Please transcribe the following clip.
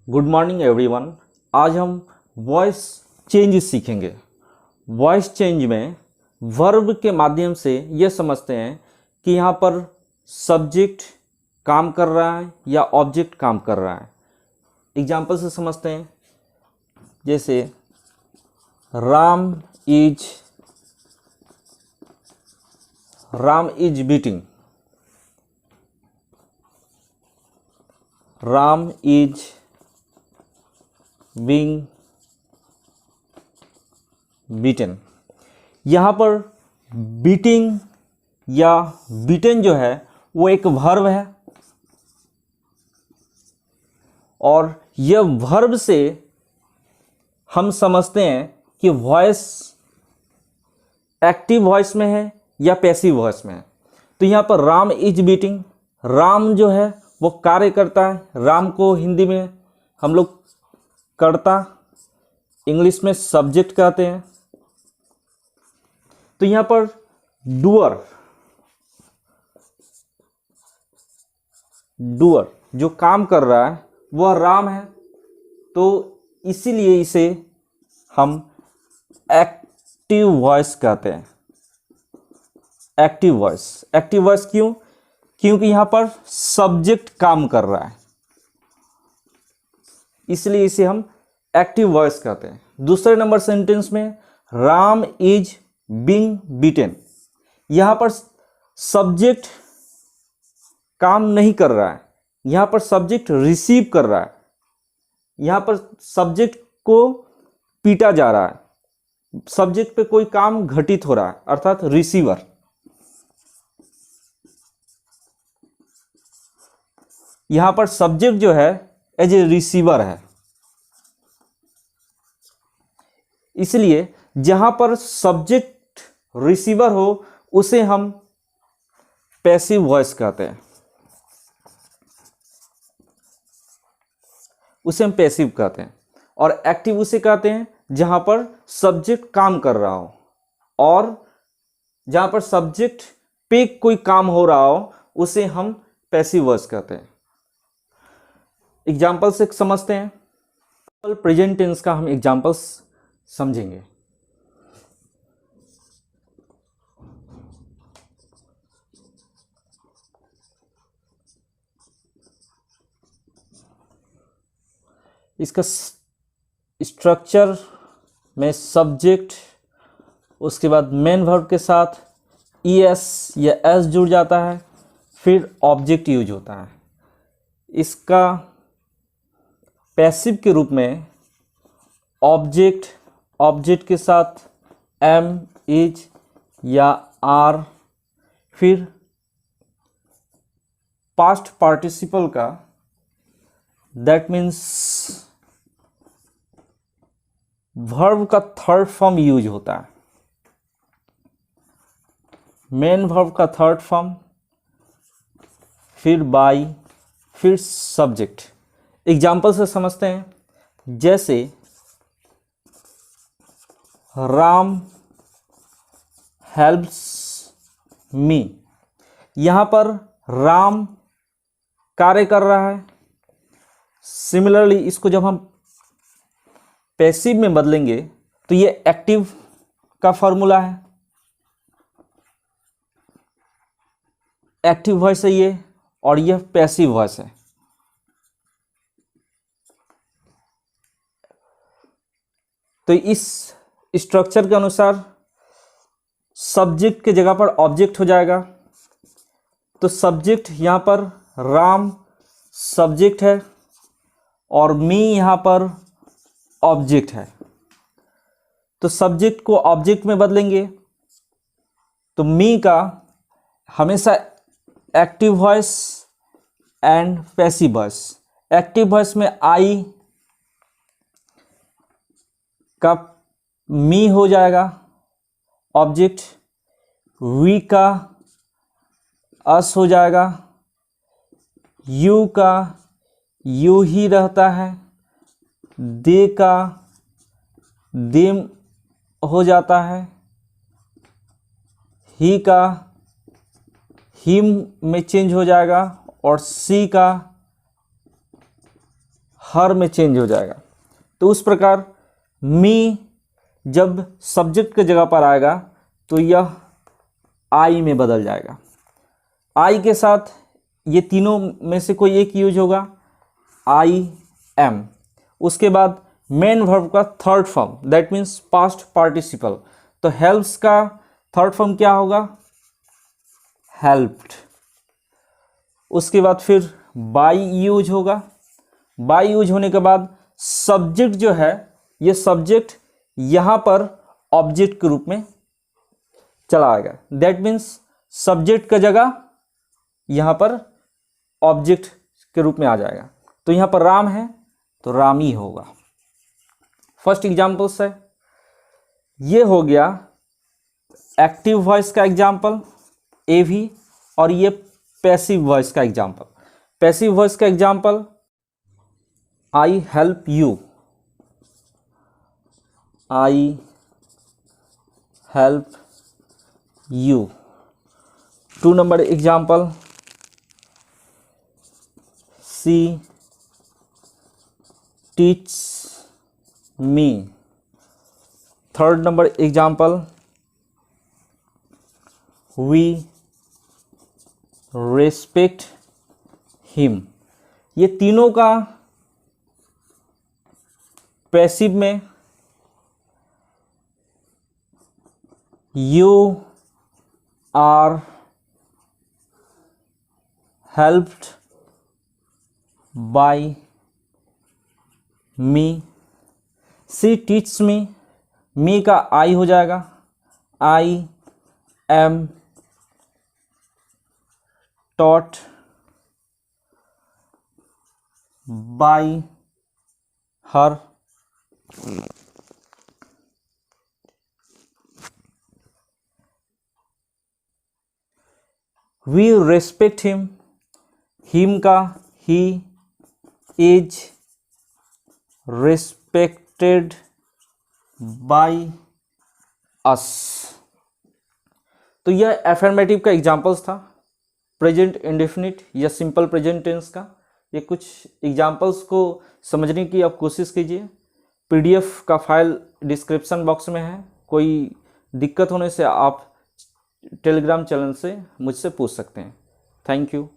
Good morning everyone. आज हम voice change सीखेंगे। वॉइस चेंज में वर्ब के माध्यम से ये समझते हैं कि यहाँ पर सब्जेक्ट काम कर रहा है या ऑब्जेक्ट काम कर रहा है। एग्जाम्पल से समझते हैं, जैसे Ram is beating. Ram is being beaten. यहाँ पर बीटिंग या बीटन जो है वो एक वर्ब है, और यह वर्ब से हम समझते हैं कि वॉइस एक्टिव वॉइस में है या पैसिव वॉइस में है। तो यहाँ पर राम इज बीटिंग, राम जो है वो कार्य करता है। राम को हिंदी में हम लोग करता, इंग्लिश में सब्जेक्ट कहते हैं। तो यहाँ पर डूअर जो काम कर रहा है वह राम है, तो इसीलिए इसे हम एक्टिव वॉइस कहते हैं। एक्टिव वॉइस क्यों? क्योंकि यहाँ पर सब्जेक्ट काम कर रहा है, इसलिए इसे हम एक्टिव वॉइस कहते हैं। दूसरे नंबर सेंटेंस में राम इज बीइंग बीटन, यहाँ पर सब्जेक्ट काम नहीं कर रहा है, यहाँ पर सब्जेक्ट रिसीव कर रहा है। यहाँ पर सब्जेक्ट को पीटा जा रहा है, सब्जेक्ट पे कोई काम घटित हो रहा है, अर्थात रिसीवर। यहाँ पर सब्जेक्ट जो है एज ए रिसीवर है, इसलिए जहां पर सब्जेक्ट रिसीवर हो उसे हम पैसिव वॉइस कहते हैं, उसे हम पैसिव कहते हैं। और एक्टिव उसे कहते हैं जहां पर सब्जेक्ट काम कर रहा हो, और जहां पर सब्जेक्ट पे कोई काम हो रहा हो उसे हम पैसिव वॉइस कहते हैं। एग्जाम्पल से समझते हैं। प्रेजेंट टेंस का हम एग्जाम्पल्स समझेंगे। इसका स्ट्रक्चर में सब्जेक्ट, उसके बाद मेन वर्ब के साथ ईएस या एस जुड़ जाता है, फिर ऑब्जेक्ट यूज होता है। इसका पैसिव के रूप में ऑब्जेक्ट के साथ एम, इज या आर, फिर पास्ट पार्टिसिपल का दैट मीन्स वर्ब का थर्ड फॉर्म यूज होता है। मेन वर्ब का थर्ड फॉर्म, फिर बाई, फिर सब्जेक्ट। एग्जाम्पल से समझते हैं, जैसे राम हेल्प्स मी। यहां पर राम कार्य कर रहा है। सिमिलरली इसको जब हम पैसिव में बदलेंगे तो ये एक्टिव का फॉर्मूला है, एक्टिव वॉइस है ये, और यह पैसिव वॉइस है। तो इस स्ट्रक्चर के अनुसार सब्जेक्ट के जगह पर ऑब्जेक्ट हो जाएगा। तो सब्जेक्ट यहाँ पर राम सब्जेक्ट है और मी यहाँ पर ऑब्जेक्ट है। तो सब्जेक्ट को ऑब्जेक्ट में बदलेंगे तो मी का हमेशा active voice and passive voice. Active voice में आई का मी हो जाएगा ऑब्जेक्ट, वी का अस हो जाएगा, यू का यू ही रहता है, दे का देम हो जाता है, ही का हिम में चेंज हो जाएगा, और सी का हर में चेंज हो जाएगा। तो उस प्रकार मी जब सब्जेक्ट की जगह पर आएगा तो यह आई में बदल जाएगा। आई के साथ ये तीनों में से कोई एक यूज होगा, आई एम। उसके बाद मेन वर्ब का third form, that means past participle. तो हेल्प्स का थर्ड फॉर्म क्या होगा, हेल्प्ड। उसके बाद फिर बाई यूज होगा। बाई यूज होने के बाद सब्जेक्ट जो है, ये सब्जेक्ट यहां पर ऑब्जेक्ट के रूप में चला आएगा। दैट मीन्स सब्जेक्ट का जगह यहां पर ऑब्जेक्ट के रूप में आ जाएगा। तो यहां पर राम है तो रामी होगा। फर्स्ट एग्जाम्पल्स है, ये हो गया एक्टिव वॉइस का एग्जाम्पल ए भी, और ये पैसिव वॉइस का एग्जाम्पल। पैसिव वॉइस का example, I help you, I help you. 2 number example, she teach me. 3rd number example, we respect him. ये तीनों का पैसिव में you are helped by me. She teach me का I हो जाएगा, I am taught by her. We respect him का he is respected by us. तो यह एफर्मेटिव का एग्जाम्पल्स था, प्रेजेंट इंडेफिनिट या सिंपल प्रेजेंट टेंस का। ये कुछ एग्जाम्पल्स को समझने की आप कोशिश कीजिए। पीडीएफ का फाइल डिस्क्रिप्शन बॉक्स में है। कोई दिक्कत होने से आप टेलीग्राम चैनल से मुझसे पूछ सकते हैं। Thank you.